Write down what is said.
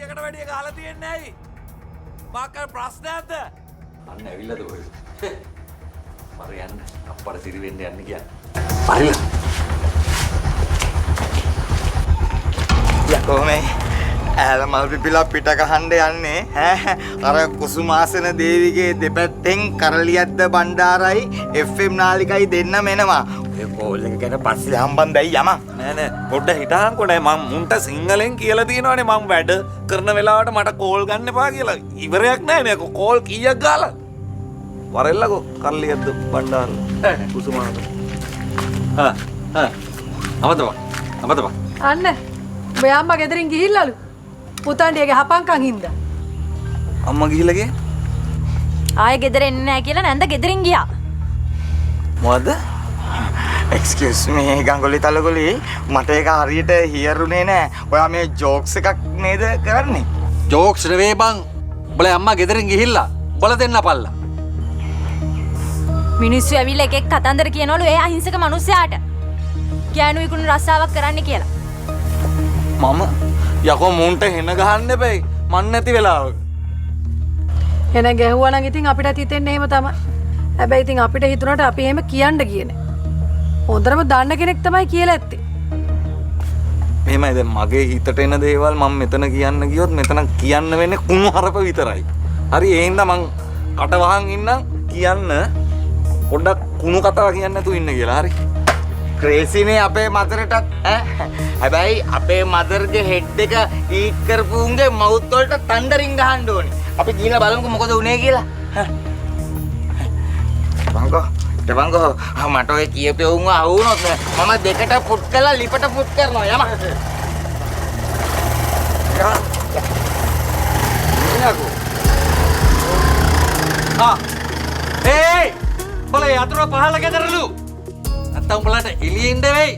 එකට වැඩිය කාලා තියෙන්නේ ඇයි? මාක ප්‍රශ්නයක්ද? අන්න ඇවිල්ලාද ඔය? මර යන්න අප්පර සිරි වෙන්න යන්න කියන්නේ. පරිල. යකෝමේ ඇල මල් පිපිලා පිට කහන්න යන්නේ ඈ අර කුසුමාසන දේවිගේ දෙපැත්තෙන් කරලියද්ද බණ්ඩාරයි FM නාලිකයි දෙන්නම එනවා. ඔය කෝල් එක ගැන පස්සේ හම්බන්දයි යම. නෑ පොඩ්ඩ හිටහන්කො නෑ මං මුන්ට සිංහලෙන් කියලා තියෙනවානේ මං වැඩ කරන වෙලාවට මට කෝල් ගන්න එපා කියලා. ඉවරයක් නෑ නේ කෝල් කීයක් ගාලා. වරෙල්ලකෝ කරලියද්ද බණ්ඩාර කුසුමාසන. අමතපා. අන්න ඔය අම්මා ගෙදරින් ගිහිල්ලාලු. පුතාණ්ඩියගේ හපංකම් හින්දා. අම්මා ගිහිල්ලා ගියේ? ආයෙ ගෙදර එන්නේ නැහැ කියලා නැන්ද ගෙදරින් ගියා. මොකද්ද? එක්ස්කියුස් මී ගංගොලි තලගොලි මට ඒක හරියට හියරුනේ නෑ. ඔයා මේ ජෝක්ස් එකක් නේද කරන්නේ? ජෝක්ස් නෙවෙයි බං. උඹලා අම්මා ගෙදරින් ගිහිල්ලා. උඹලා දෙන්න පල්ලා. මිනිස්සු ඇවිල්ලා එක එක කතන්දර කියනවලු ඒ අහිංසක මිනිස්සයාට. ගෑනු විකුණු රස්සාවක් කරන්න කියලා. මම යකෝ මුන්ට හෙන ගහන්න එපැයි මන් නැති වෙලාවක. එන ගැහුවා නම් ඉතින් අපිට හිතෙන්නේ එහෙම තමයි. හැබැයි ඉතින් අපිට හිතුණාට අපි එහෙම කියන්න ගියේ හොඳටම දන්න කෙනෙක් තමයි කියලා ඇත්තේ. මෙහෙමයි දැන් මගේ හිතට එන දේවල් මම මෙතන කියන්න ගියොත් මෙතන කියන්න වෙන්නේ කුණු හරප විතරයි. හරි ඒ හින්දා මං කට වහන් ඉන්නම් කියන්න පොඩ්ඩක් කුණු කතා කියන්න නැතුව ඉන්න කියලා. හරි. ක්‍රේසිනේ අපේ මදරටත් ඈ. හැබැයි අපේ මදර්ගේ හෙඩ් එක ඊට් කරපු උන්ගේ මවුත් වලට තණ්ඩරින් ගහන්න ඕනේ. අපි ගිහලා බලමුකෝ මොකද උනේ කියලා. බංගෝ මට ඔය කියපේ උන් අහුනොත් මම දෙකට පුට් කරලා ලිපට පුට් කරනවා යම. ඒ උඹලා යතුරු පහල ගෙදරලු. නැත්තම් උඹලාට එළියේ ඉන්න වෙයි.